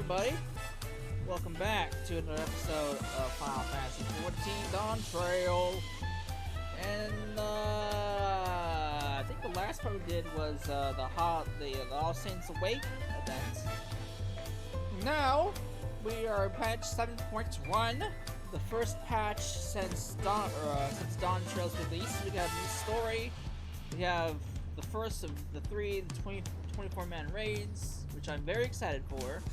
everybody. Welcome back to another episode of Final Fantasy XIV Dawntrail. And I think the last part we did was the All Saints Awake event. Now we are patch 7.1, the first patch since Dawntrail's release. We got a new story. We have the first of the 24-man raids, which I'm very excited for.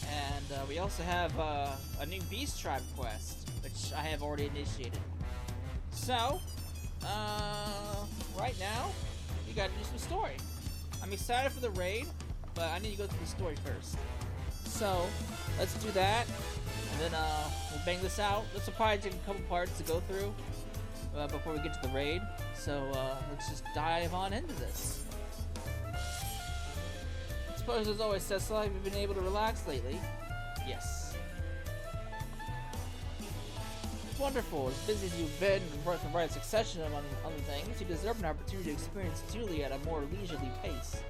And we also have a new Beast Tribe quest, which I have already initiated. So, right now, we gotta do some story. I'm excited for the raid, but I need to go through the story first. So, let's do that, and then we'll bang this out. This will probably take a couple parts to go through before we get to the raid. So, let's just dive on into this. I suppose, as always, Cecil, have you been able to relax lately? Yes. It's wonderful. As busy as you've been working in right succession among other things, you deserve an opportunity to experience Julie at a more leisurely pace.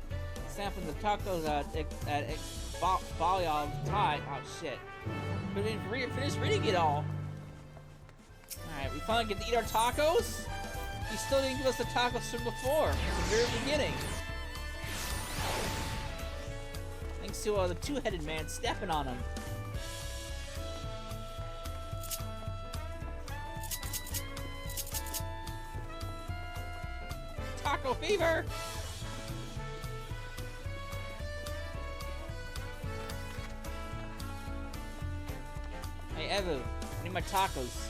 Sampling the tacos at Balyov's Tide. Oh shit. But then finish reading it all. Alright, we finally get to eat our tacos? You still didn't give us the tacos from before, at the very beginning. Thanks to the two-headed man stepping on him. Taco fever! Hey Evu, I need my tacos.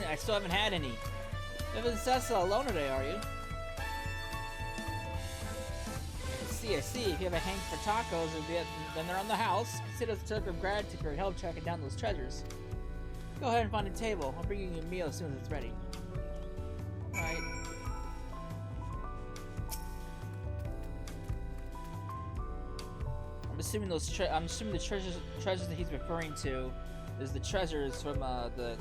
I still haven't had any. Evu and Cecil alone today, are you? I see. If you have a hank for tacos, then they're on the house. Consider it a token of gratitude for your help tracking down those treasures. Go ahead and find a table. I'll bring you a meal as soon as it's ready. Alright. I'm assuming the treasures that he's referring to is the treasures from the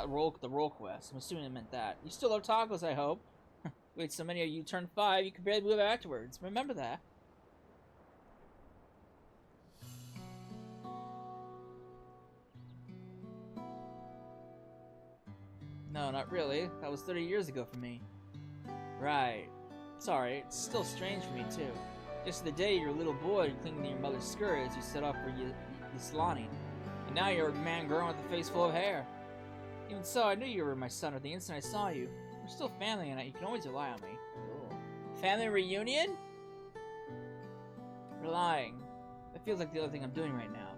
role quest. I'm assuming it meant that. You still love tacos, I hope. Wait, so many of you turned 5, you can barely move afterwards. Remember that. No, not really. That was 30 years ago for me. Right. Sorry, it's still strange for me, too. Just the day you were a little boy clinging to your mother's skirt as you set off for Yslani. And now you're a man grown with a face full of hair. Even so, I knew you were my son at the instant I saw you. We're still family, and you can always rely on me. Cool. Family reunion? Relying. That feels like the other thing I'm doing right now.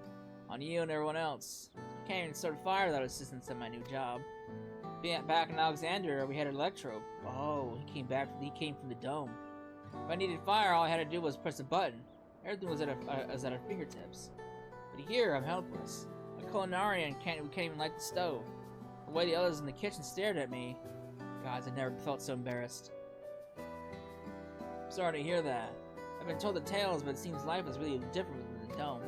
On you and everyone else. I can't even start a fire without assistance at my new job. Back in Alexandria, we had Electro. Oh, he came from the dome. If I needed fire, all I had to do was press a button. Everything was at our fingertips. But here, I'm helpless. A culinarian can't even light the stove. The way the others in the kitchen stared at me, gods, I never felt so embarrassed. I'm sorry to hear that. I've been told the tales, but it seems life is really different within the dome.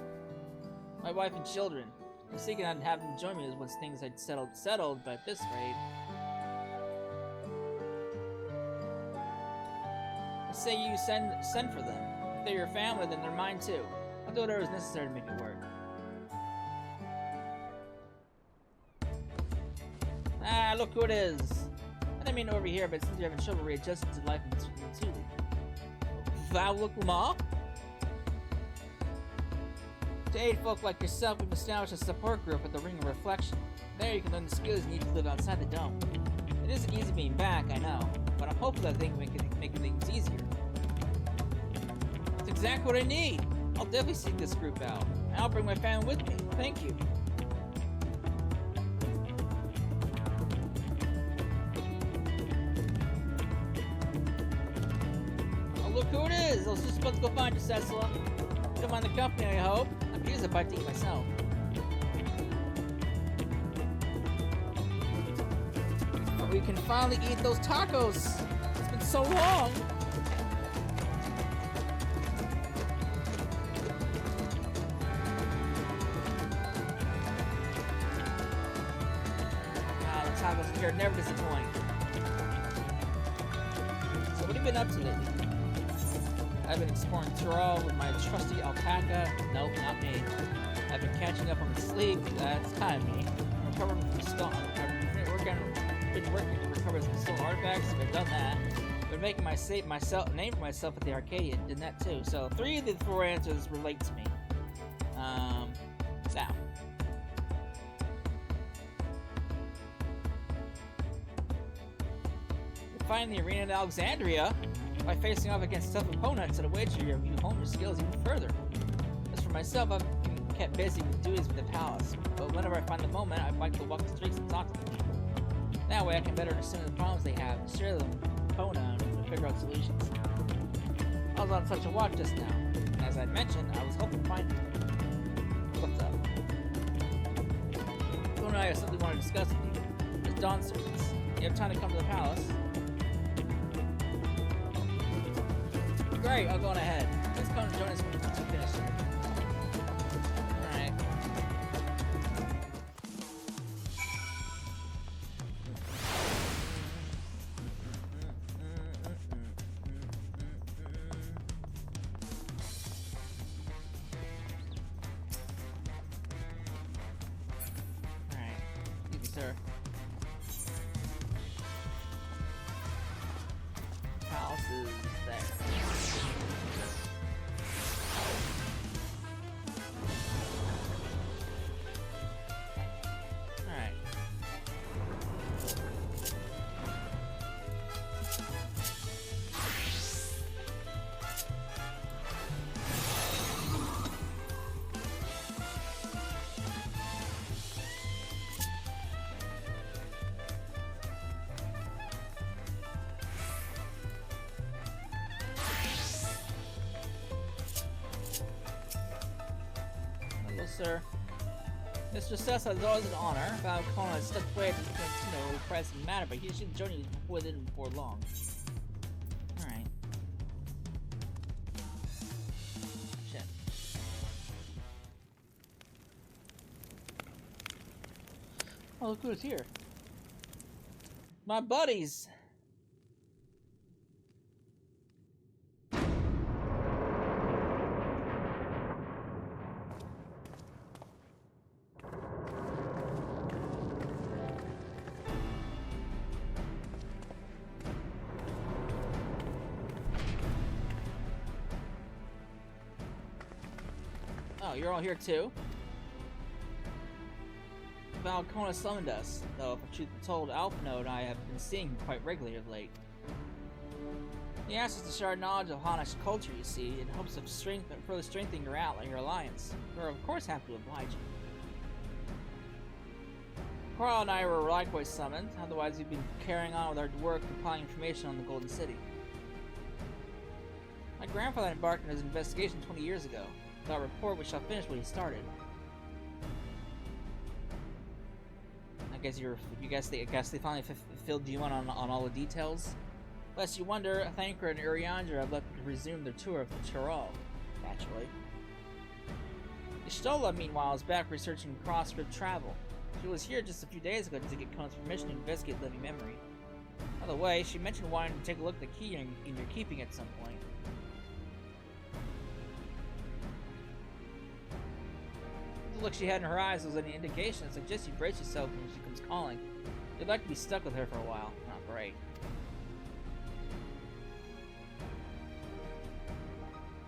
My wife and children. I was thinking I'd have them join me once things had settled, but at this rate. I say you send for them. If they're your family, then they're mine too. I'll do whatever is necessary to make it work. Ah, look who it is. I didn't mean to overhear, but it seems you're having trouble readjusting to life in Tulu. Valukma? To aid folk like yourself, we've established a support group at the Ring of Reflection. There you can learn the skills you need to live outside the dome. It isn't easy being back, I know, but I'm hopeful that thing can make things easier. That's exactly what I need! I'll definitely seek this group out, and I'll bring my family with me. Thank you. Look who it is! I was just about to go find you, Cecil. You don't mind the company, I hope. I could use a bite to eat myself. But we can finally eat those tacos! It's been so long! Ah, the tacos here never disappoint. So what have you been up to lately? I've been exploring Tyrol with my trusty alpaca. Nope, not me. I've been catching up on sleep. That's kind of me. I'm recovering from stone. I've been working to recover some stolen artifacts. I've done that. I've been making name for myself at the Arcadian. Did that too. So 3 of the 4 answers relate to me. Now. Find the arena in Alexandria by facing off against tough opponents at a wager you hone your skills even further. As for myself, I've been kept busy with duties with the palace, but whenever I find the moment, I like to walk the streets and talk to the people. That way I can better understand the problems they have and share them with Kona and figure out solutions. I was on such a walk just now, and as I mentioned, I was hoping to find you. What's up? Kona and I have something we want to discuss with you. It's dawn service. You have time to come to the palace? Great, I'll go on ahead. Let's come and join us when we finish here. Alright. Alright. Thank you, sir. House is there. Sir. Mr. Sessa is always an honor. Val Kona has stepped away from the pressing matter, but he should join you within before long. Alright. Shit. Oh, look who's here. My buddies! Oh, you're all here too? Val Kona summoned us, though if the truth be told, Alphino and I have been seeing him quite regularly of late. He asked us to share knowledge of Hanash culture, you see, in hopes of further strengthening your alliance. We're of course happy to oblige you. Carl and I were likewise summoned, otherwise we'd been carrying on with our work compiling information on the Golden City. My grandfather embarked on his investigation 20 years ago. Without report, we shall finish what he started. I guess they finally filled you in on all the details. Lest you wonder, Thancred and Uriandra have left to resume their tour of the Tyrol, naturally. Ishtola, meanwhile, is back researching cross-script travel. She was here just a few days ago to get Kona's permission to investigate living memory. By the way, she mentioned wanting to take a look at the key in your keeping at some point. The look she had in her eyes was any indication that suggests you brace yourself when she comes calling. You'd like to be stuck with her for a while. Not great.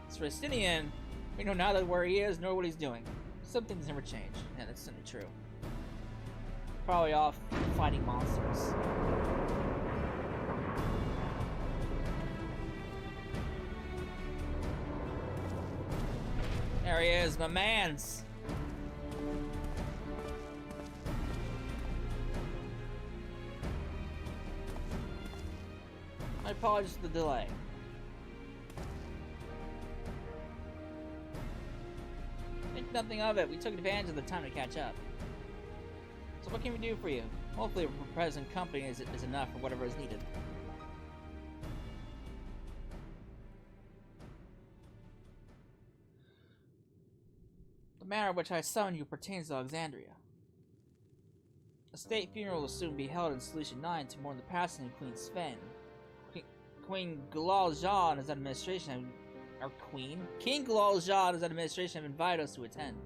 As for Estinian, we know neither where he is nor what he's doing. Some things never change. Yeah, that's certainly true. Probably off fighting monsters. There he is, my mans! My apologies for the delay. Think nothing of it. We took advantage of the time to catch up. So what can we do for you? Hopefully your present company is enough for whatever is needed. The manner in which I summoned you pertains to Alexandria. A state funeral will soon be held in Solution 9 to mourn the passing of Queen Sven. Queen Gulal Jah and his administration Our queen? King Galal-Ja and his administration have invited us to attend.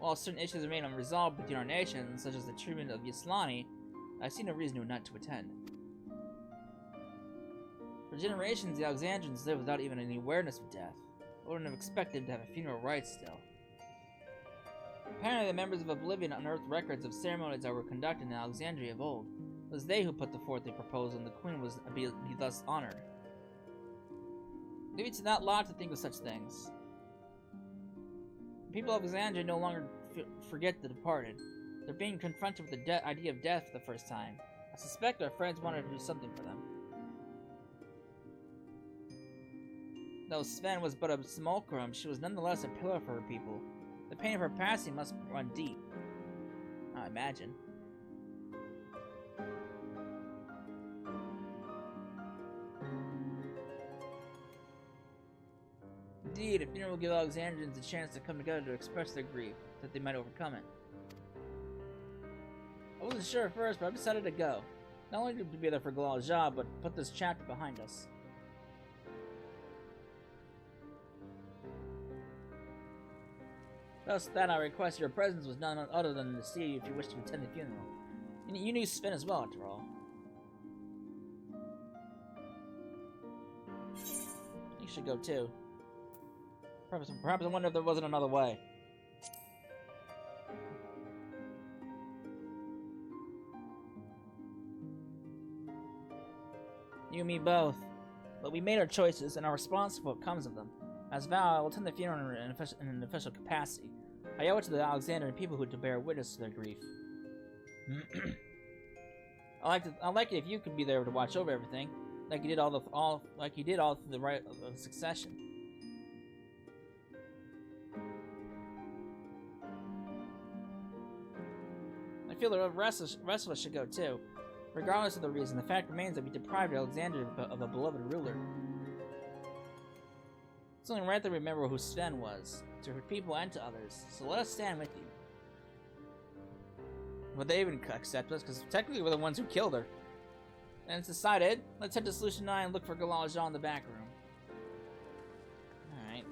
While certain issues remain unresolved between our nations, such as the treatment of Yaslani, I see no reason not to attend. For generations, the Alexandrians lived without even any awareness of death. I wouldn't have expected to have a funeral rite still. Apparently, the members of Oblivion unearthed records of ceremonies that were conducted in Alexandria of old. It was they who put forth the proposal, and the queen was be thus honored. Maybe it's not lot to think of such things. The people of Alexandria no longer forget the departed. They're being confronted with the idea of death for the first time. I suspect our friends wanted to do something for them. Though Sven was but a simulacrum, she was nonetheless a pillar for her people. The pain of her passing must run deep. I imagine. Indeed, a funeral will give Alexandrians a chance to come together to express their grief, that they might overcome it. I wasn't sure at first, but I decided to go. Not only to be there for Galal-Ja, but put this chapter behind us. Thus, that I request your presence was none other than to see if you wish to attend the funeral. You knew Sven as well, after all. You should go too. Perhaps I wonder if there wasn't another way. You and me both. But we made our choices and are responsible for what comes of them. As vowed, I will attend the funeral in an official capacity. I owe it to the Alexandrian people who to bear witness to their grief. I'd like it if you could be there to watch over everything, like you did all through the rite of succession. I feel the rest of us should go too. Regardless of the reason, the fact remains that we deprived Alexandria of a beloved ruler. It's only right that we remember who Sven was, to her people and to others, so let us stand with you. Would they even accept us? Because technically we're the ones who killed her. And it's decided. Let's head to Solution 9 and look for Galal-Ja in the back room. Alright.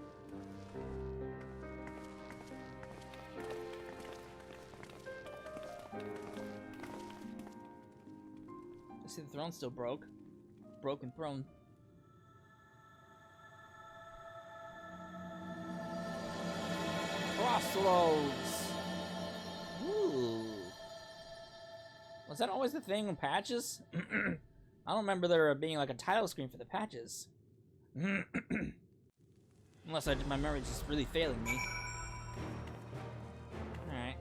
I see the throne still broke. Broken throne. Crossroads! Ooh. Was that always the thing in patches? I don't remember there being like a title screen for the patches. Unless my memory's just really failing me. Alright.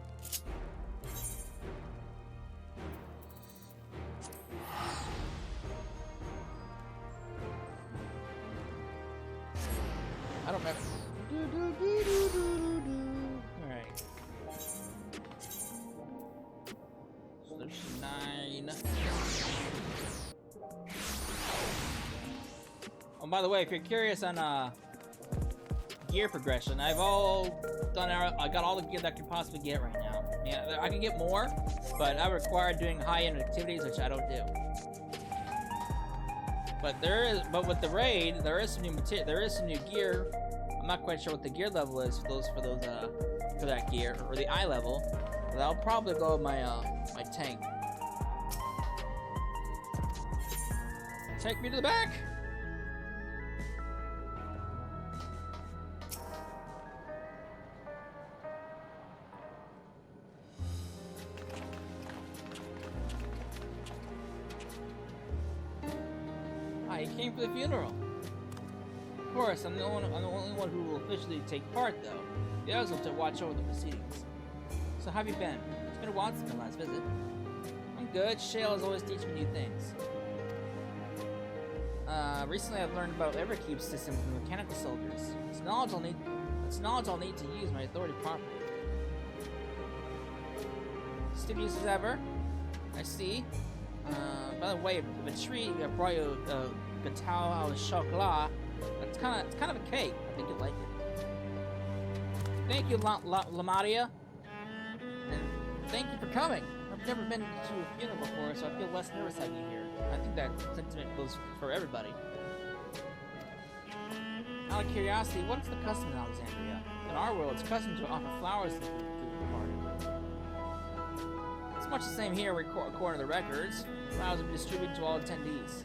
I don't remember. Alright. Solution 9. Oh, by the way, if you're curious on gear progression, I got all the gear that I can possibly get right now. Yeah, I can get more, but I require doing high-end activities, which I don't do. But with the raid, there is some new gear. I'm not quite sure what the gear level is for that gear, or the eye level. But I'll probably go with my my tank. Take me to the back. He came for the funeral. Of course, I'm the only one who will officially take part, though. The others will have to watch over the proceedings. So how have you been? It's been a while since my last visit. I'm good. Shale is always teaching me new things. Recently I've learned about Everkeep's system from mechanical soldiers. It's knowledge I'll need to use my authority properly. Studious as ever. I see. By the way, the tree I brought you Gatao au chocolat. It's kind of a cake. I think you'd like it. Thank you, Lamadia. And thank you for coming. I've never been to a funeral before, so I feel less nervous having you here. I think that sentiment goes for everybody. Out of curiosity, what is the custom in Alexandria? In our world, it's custom to offer flowers to the party. It's much the same here, according to the records. Flowers will be distributed to all attendees.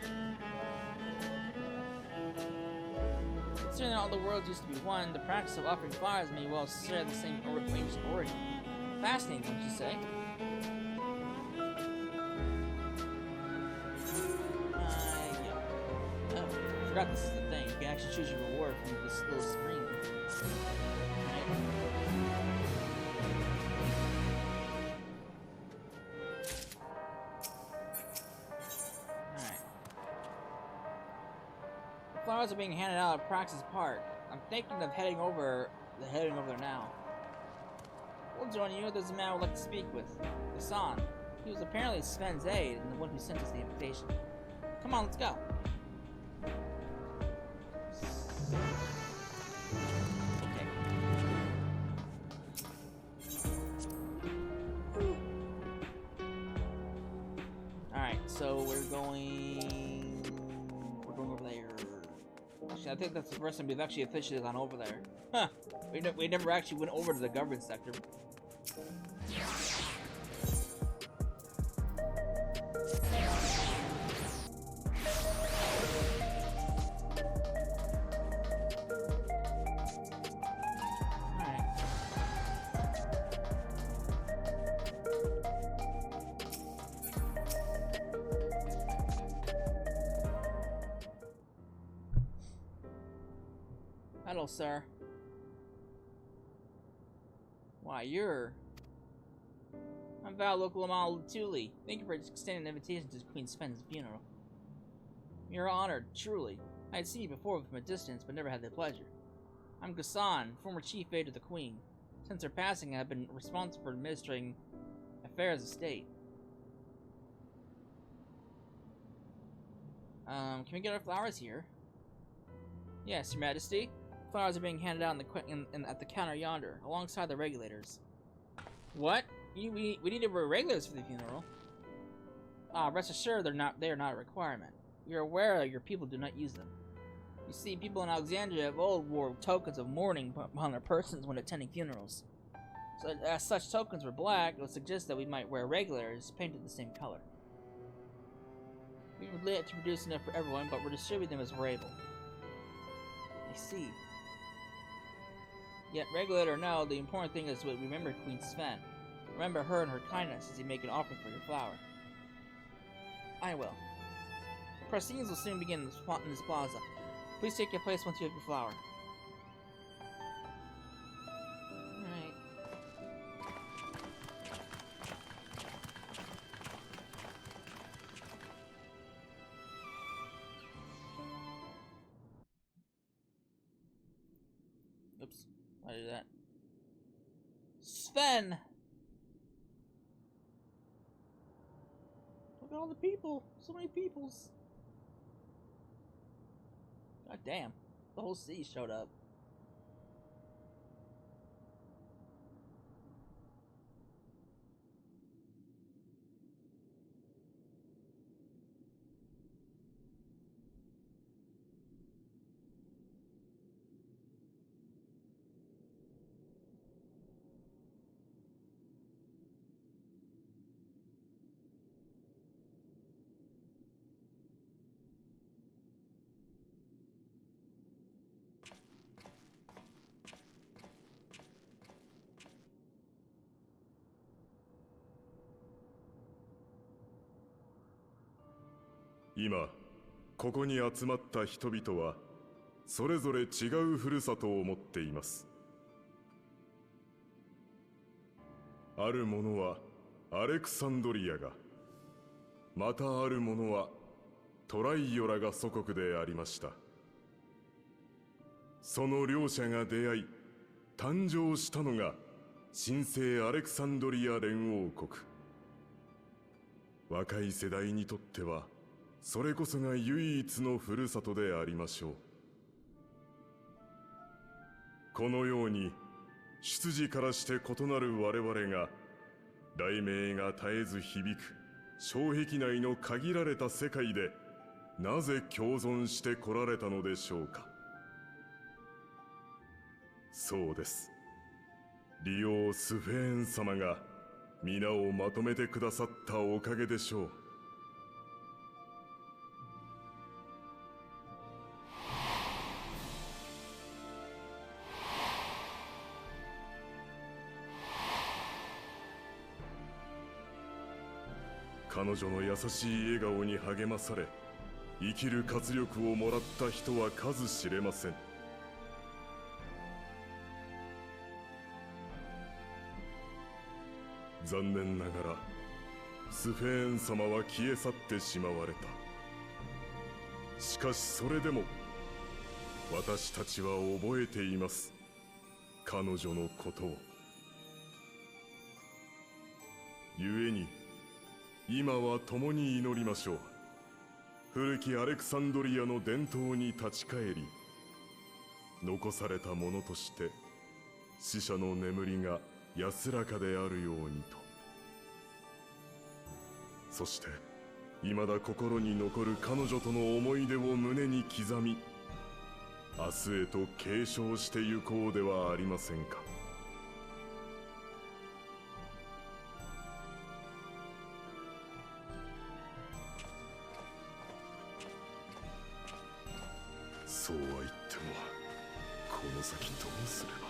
Considering all the worlds used to be one, the practice of offering flowers may well share the same ancient origin. Fascinating, don't you say? Yeah. Oh, I forgot this is the thing. You can actually choose your reward from this little screen. Right. Alright. The flowers are being handed out at Praxis Park. I'm thinking of heading over there now. We'll join you. There's a man I would like to speak with. Hassan. He was apparently Sven's aide and the one who sent us the invitation. Come on, let's go. Okay. Alright, so we're going over there. Actually, I think that's the first time we've actually officially gone over there. Huh. We never actually went over to the government sector. Hello, sir. Why, I'm Val Local Amal Tuli. Thank you for extending an invitation to Queen Sven's funeral. You're honored, truly. I had seen you before from a distance, but never had the pleasure. I'm Ghassan, former chief aide of the Queen. Since her passing, I have been responsible for administering affairs of state. Can we get our flowers here? Yes, Your Majesty. Flowers are being handed out at the counter yonder, alongside the regulators. What? We need to wear regulars for the funeral? Rest assured they are not a requirement. You're aware that your people do not use them. You see, people in Alexandria of old wore tokens of mourning upon their persons when attending funerals. So, as such tokens were black, it would suggest that we might wear regulars painted the same color. We would like to produce enough for everyone, but we're distributing them as we're able. I see. Yet, regular or no, the important thing is to remember Queen Sven. Remember her and her kindness as you make an offering for your flower. I will. Proceedings will soon begin in this plaza. Please take your place once you have your flower. Alright. Oops. Why did that? Sven! Look at all the people! So many peoples! God damn. The whole city showed up.今ここに集まった人々はそれぞれ違うふるさとを持っています。ある者はアレクサンドリアが、またある者はトライオラが祖国でありました。その両者が出会い誕生したのが神聖アレクサンドリア連王国。若い世代にとってはそれこそが唯一のふるさとでありましょう。このように出自からして異なる我々が雷鳴が絶えず響く障壁内の限られた世界でなぜ共存してこられたのでしょうか。そうです。利王スフェーン様が皆をまとめてくださったおかげでしょう。彼女の優しい笑顔に励まされ、生きる活力をもらった人は数知れません。残念ながらスフェーン様は消え去ってしまわれた。しかしそれでも私たちは覚えています、彼女のことを。故に今は共に祈りましょう。古きアレクサンドリアの伝統に立ち返り、残されたものとして死者の眠りが安らかであるようにと。そして未だ心に残る彼女との思い出を胸に刻み、明日へと継承してゆこうではありませんか。そうは言ってもこの先どうすれば。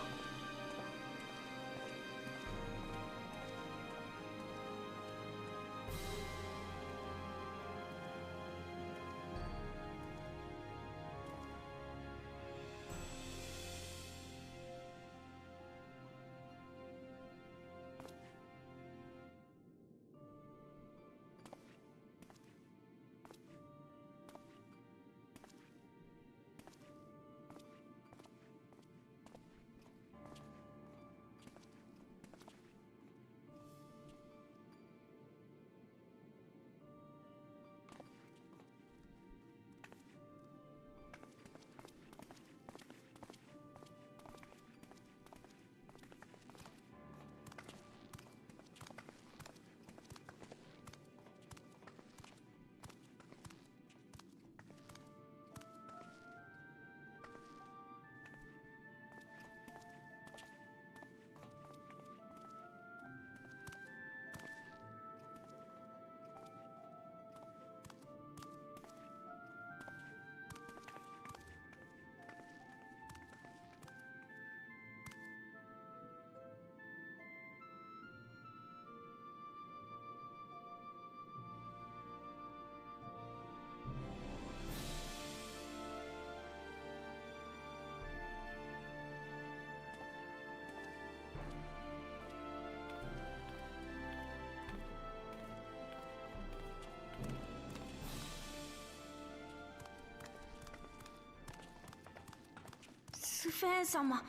スフェーン様、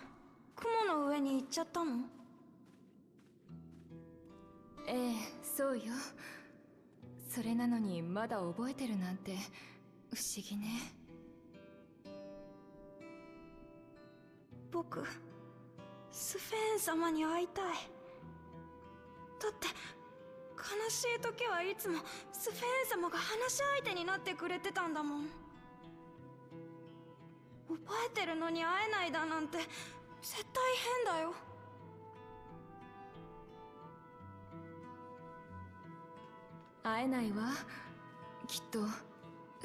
雲の上に行っちゃったの？ええ、そうよ。それなのにまだ覚えてるなんて不思議ね。僕、スフェーン様に会いたい。だって悲しい時はいつもスフェーン様が話し相手になってくれてたんだもん。覚えてるのに会えないだなんて絶対変だよ。会えないわ。きっと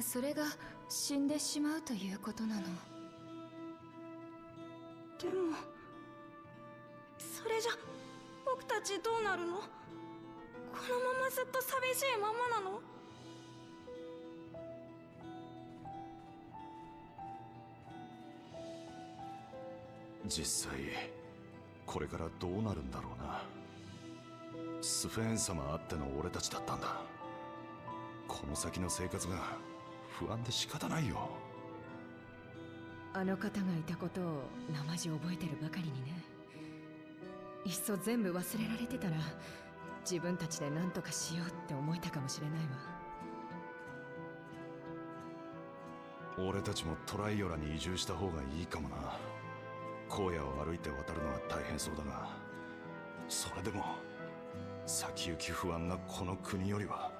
それが死んでしまうということなの。でもそれじゃ僕たちどうなるの？このままずっと寂しいままなの？実際これからどうなるんだろうな。スフェーン様あっての俺たちだったんだ。この先の生活が不安で仕方ないよ。あの方がいたことを生地覚えてるばかりにね。いっそ全部忘れられてたら自分たちで何とかしようって思えたかもしれないわ。俺たちもトライオラに移住した方がいいかもな。荒野を歩いて渡るのは大変そうだが、それでも先行き不安なこの国よりは。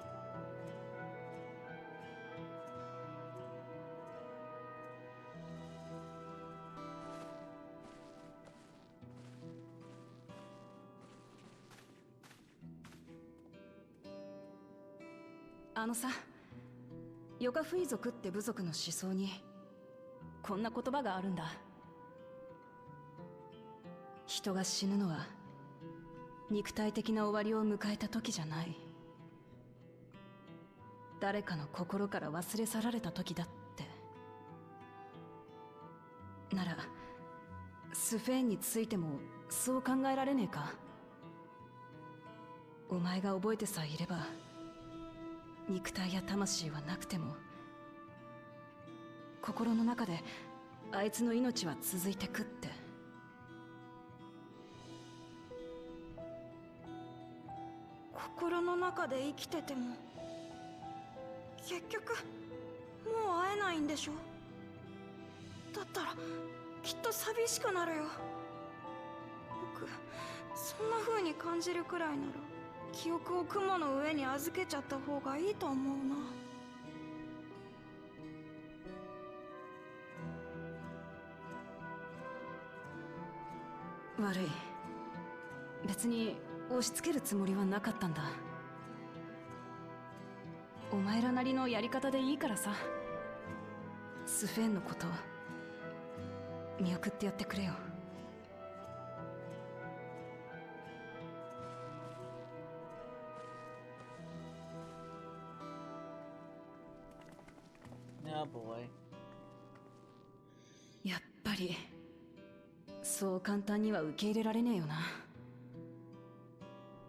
あのさ、ヨガフイ族って部族の思想にこんな言葉があるんだ。人が死ぬのは肉体的な終わりを迎えた時じゃない、誰かの心から忘れ去られた時だって。ならスフェーンについてもそう考えられねえか。お前が覚えてさえいれば肉体や魂はなくても心の中であいつの命は続いてくって。心の中で生きてても結局もう会えないんでしょ。だったらきっと寂しくなるよ。僕そんな風に感じるくらいなら記憶を雲の上に預けちゃった方がいいと思うな。悪い、別に押し付けるつもりはなかったんだ。お前らなりのやり方でいいからさ。スフェーンのこと見送ってやってくれよ。Oh boy. やっぱりそう簡単には受け入れられねえよな。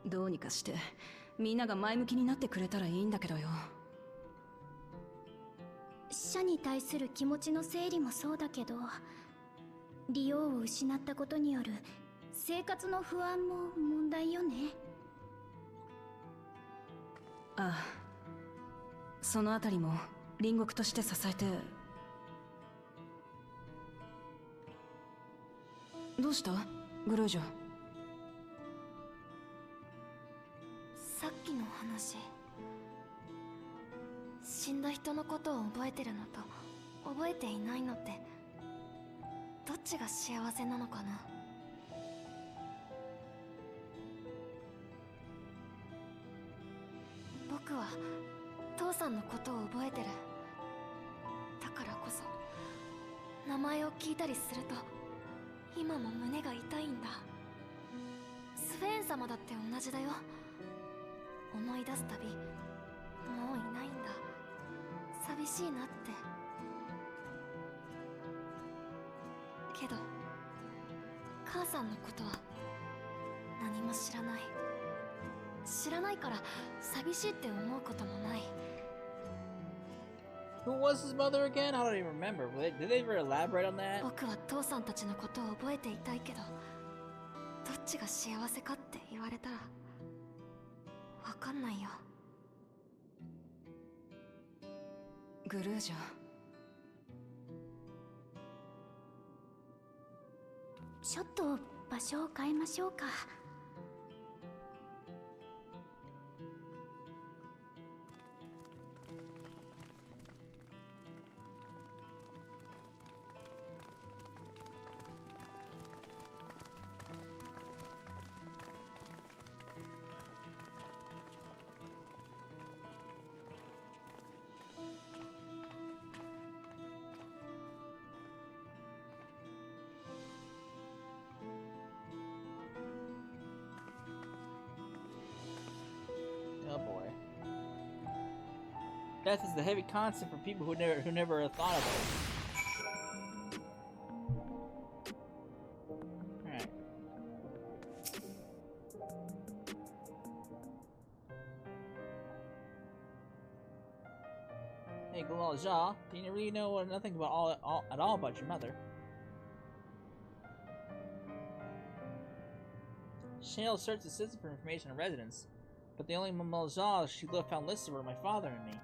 どうにかしてみんなが前向きになってくれたらいいんだけどよ。死者に対する気持ちの整理もそうだけど、利用を失ったことによる生活の不安も問題よね。ああ、そのあたりも隣国として支えて。どうしたグルージョ。さっきの話、死んだ人のことを覚えてるのと覚えていないのってどっちが幸せなのかな。僕は父さんのことを覚えてる。だからこそ名前を聞いたりすると今も胸が痛いんだ。スフェーン様だって同じだよ。思い出すたびもういないんだ。寂しいなって。けど母さんのことは何も知らない。知らないから寂しいって思うこともない。Who was his mother again? I don't even remember. Did they ever elaborate on that? 僕は父さんたちのことを覚えていたいけど、どっちが幸せかって言われたらわかんないよ。グルージョ。ちょっと場所を変えましょうか。Oh boy. Death is the heavy concept for people who never thought of it. Alright. Hey, Galal, do you really know nothing about at all about your mother? Shale searched the system for information on residents, but the only Malja she found listed were my father and me.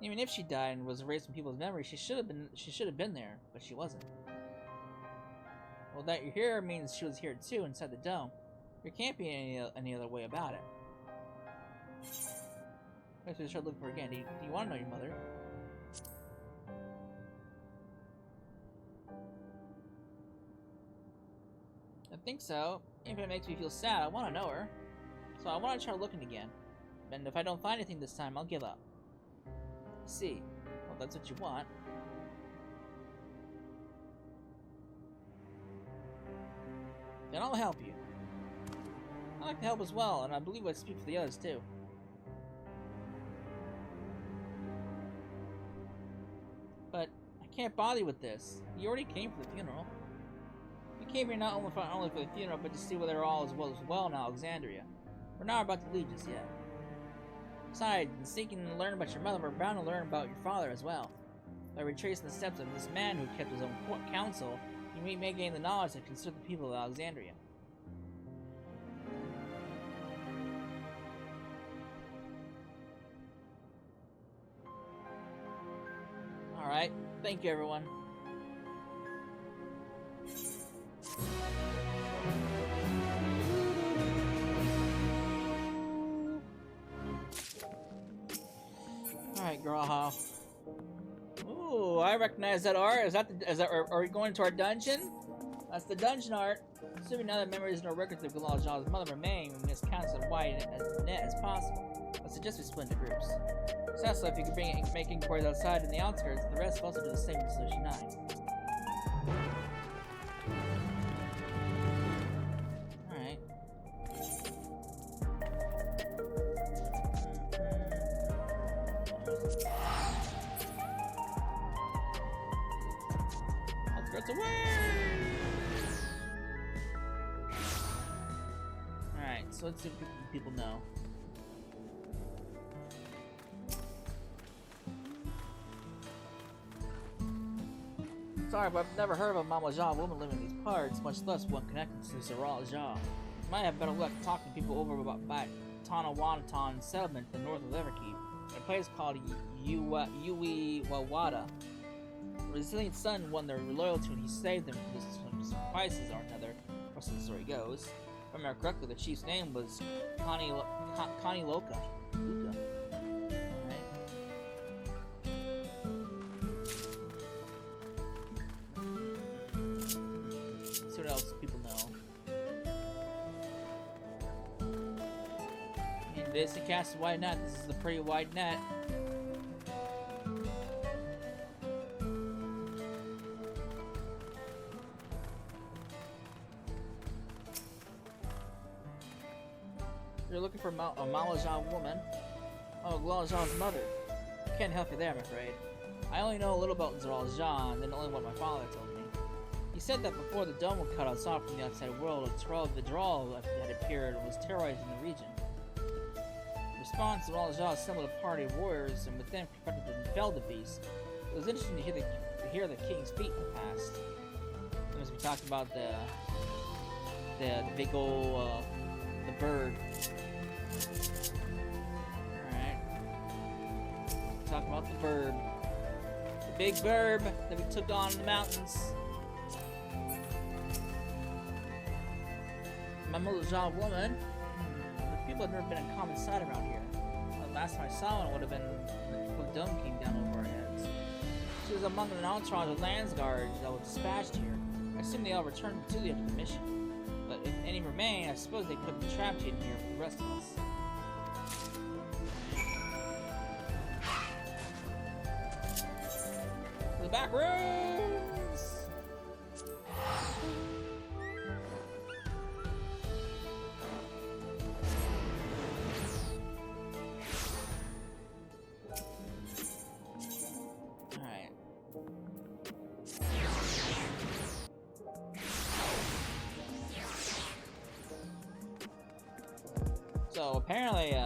Even if she died and was erased from people's memories, she should have been there, but she wasn't. Well, that you're here means she was here too, inside the dome. There can't be any other way about it. I guess we should look for again. Do you want to know your mother? I think so. Even if it makes me feel sad, I want to know her. So I want to try looking again. And if I don't find anything this time, I'll give up. See. Well, that's what you want. Then I'll help you. I like to help as well, and I believe I speak for the others too. But I can't bother you with this. You already came for the funeral. You came here not only for the funeral, but to see whether all is well in Alexandria. We're not about to leave just yet. Besides, in seeking to learn about your mother, we're bound to learn about your father as well. By retracing the steps of this man who kept his own counsel, you may gain the knowledge that concerned the people of Alexandria. Alright, thank you everyone. Alright, Graha. Ooh, I recognize that art. Are we going to our dungeon? That's the dungeon art. Assuming none of the memories nor records of Galal Jaw's mother remain, we must count as wide a net as possible. I suggest we split into groups. Cecil, if you could make inquiries outside in the outskirts, the rest also do the same with Solution 9. Alright. Outskirts away! Alright, so let's see what people know. Sorry, but I've never heard of a Mama Jaa woman living in these parts, much less one connected to Zeral Jaa. You might have better luck talking to people over by Tanawanaton settlement in the north of Everkeep, in a place called Yui Wawada. A resilient son won their loyalty when he saved them from some crisis or another, or so the story goes. If I remember correctly, the chief's name was Connie Loka. This and cast a wide net. This is a pretty wide net. You're looking for a Mama Jaa woman. Oh, Galal Jaw's mother. I can't help you there, I'm afraid. I only know a little about Zeral Jaa, and then only what my father told me. He said that before the dome was cut us off from the outside world, a Vidral had appeared and was terrorizing the region. Response to Zeral Jaa assembled a party of warriors and with them confronted and felled the beast. It was interesting to hear the king's feat in the past. We must be talking about the big ol' the bird. Alright. Talking about the bird. The big bird that we took on in the mountains. Mama Jaa woman. People have never been a common sight around here. The last time I saw one would have been when the dome came down over our heads. She was among an entourage of Landsguards that were dispatched here. I assume they all returned to the end of the mission. But if any remain, I suppose they could be trapped in here for the rest of us. To the back rooms! So apparently,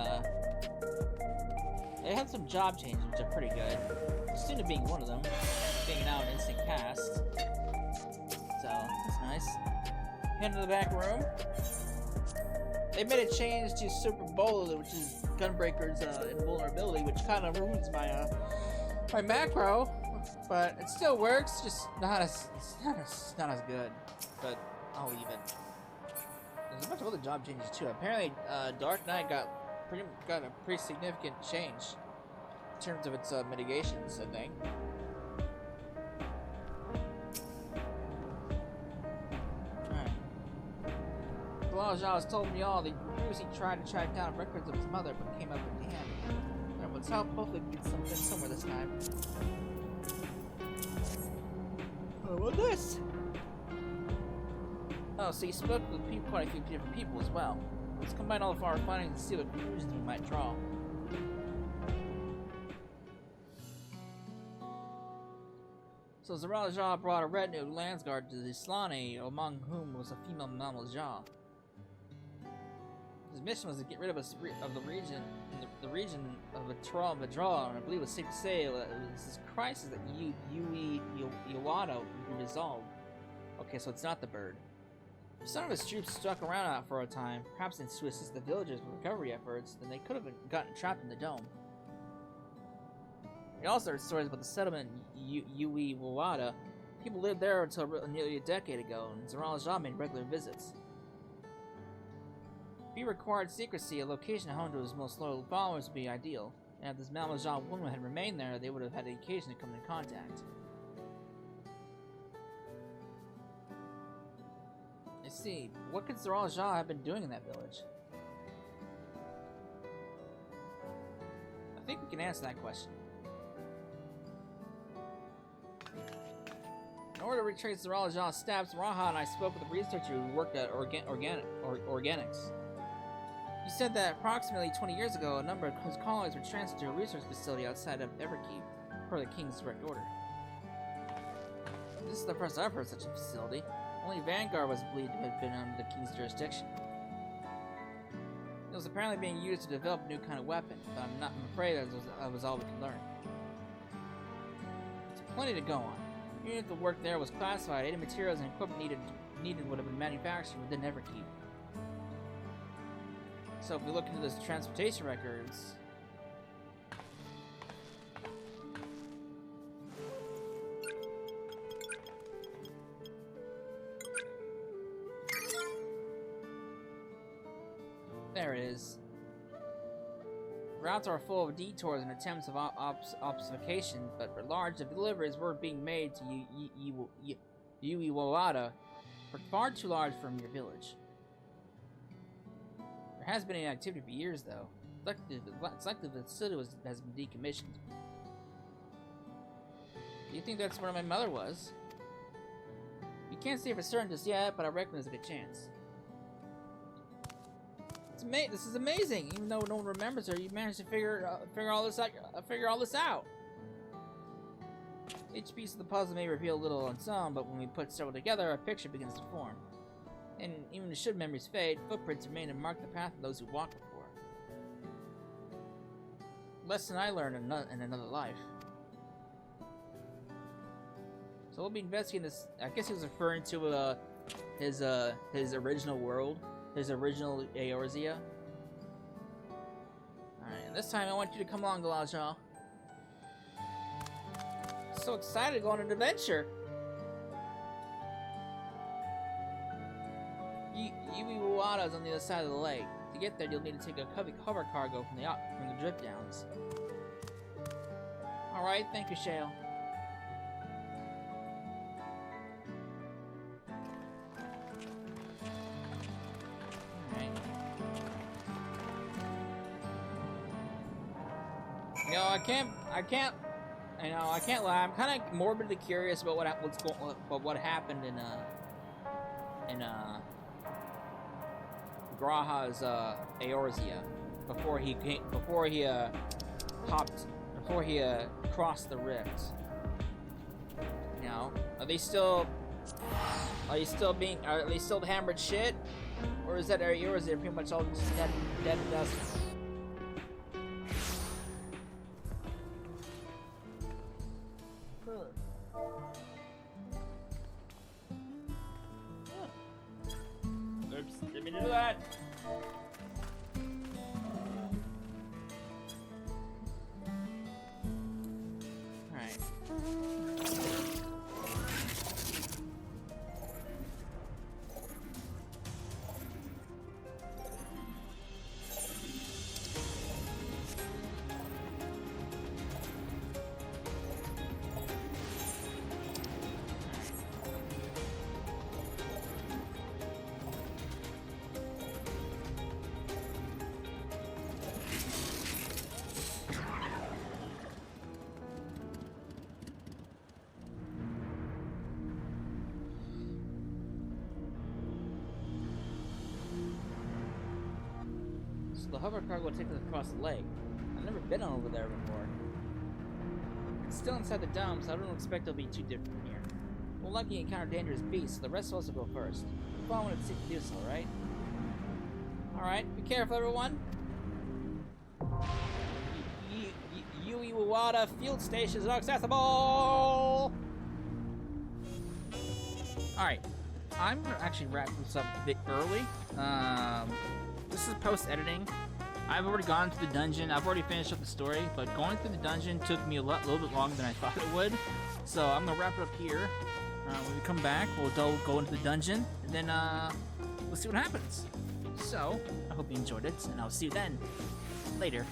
they had some job changes, which are pretty good. Student being one of them, being now an instant cast. So that's nice. Head to the back room. They made a change to Super Bowl, which is Gunbreaker's invulnerability, which kind of ruins my my macro, but it still works. Just not as good. But I'll leave it. There's a bunch of other job changes too. Apparently, Dark Knight got a pretty significant change in terms of its mitigations, I think. Alright. Balaja has told me all. He previously tried to track down records of his mother, but came up empty-handed. Everyone's help. Hopefully, we get something somewhere this time. Oh, what's this? Oh, so you spoke with quite a few different people as well. Let's combine all of our findings and see what conclusions we might draw. So Zaralajah brought a retinue of Landsguard to the Islani, among whom was a female Mamalajah. His mission was to get rid of the region of Vadra, and I believe it was safe to say it was this crisis that Yui Yawado would be resolved. Okay, so it's not the bird. Some of his troops stuck around out for a time, perhaps to assist the villagers with recovery efforts, then they could have gotten trapped in the dome. We also heard stories about the settlement in Yui Wawada. People lived there until nearly a decade ago, and Zaralajah made regular visits. If he required secrecy, a location home to his most loyal followers would be ideal, and if this Mamalajah woman had remained there, they would have had the occasion to come in contact. Let's see, what could Zaralajah have been doing in that village? I think we can answer that question. In order to retrace Zaralajah's steps, Raha and I spoke with a researcher who worked at organics. He said that approximately 20 years ago, a number of his colonies were transferred to a research facility outside of Everkeep, per the King's direct order. This is the first I've heard of such a facility. Only Vanguard was believed to have been under the King's jurisdiction. It was apparently being used to develop a new kind of weapon, but I'm afraid that was all we could learn. There's plenty to go on. Even if the work there was classified, any materials and equipment needed would have been manufactured within Everkeep. So if we look into this transportation records, there it is. Routes are full of detours and attempts of obfuscation, but for large, the deliveries were being made to Yui Wawada, but far too large from your village. There has been any activity for years, though. It's like the facility has been decommissioned. Do you think that's where my mother was? We can't say for certain just yet, but I reckon there's a good chance. This is amazing. Even though no one remembers her, you managed to figure all this out. Each piece of the puzzle may reveal a little on some, but when we put several together, a picture begins to form. And even should memories fade, footprints remain and mark the path of those who walked before. Lesson I learned in another life. So we'll be investigating this. I guess he was referring to his original world. His original Eorzea. Alright, and this time I want you to come along, Galajah. So excited to go on an adventure! Yui Wawada is on the other side of the lake. To get there, you'll need to take a hover cargo from the drift downs. Alright, thank you, Shale. You know, I can't lie. I'm kind of morbidly curious about what happened in Graha's Eorzea before he crossed the rift. You know, are they still hammered shit, or is that Eorzea pretty much all just dead and dust? Oops, didn't mean to do that. Alright. the hover cargo will take us across the lake. I've never been over there before. It's still inside the dome, so I don't expect it'll be too different from here. We'll likely encounter dangerous beasts, so the rest of us will go first. Follow when it's safe to do so, right? Alright, be careful, everyone. Yui Wawada field stations are accessible! Alright, I'm gonna actually wrap this up a bit early. This is post-editing. I've already gone through the dungeon. I've already finished up the story, but going through the dungeon took me a little bit longer than I thought it would. So I'm gonna wrap it up here. When we come back, we'll go into the dungeon, and then we'll see what happens. So I hope you enjoyed it, and I'll see you then. Later.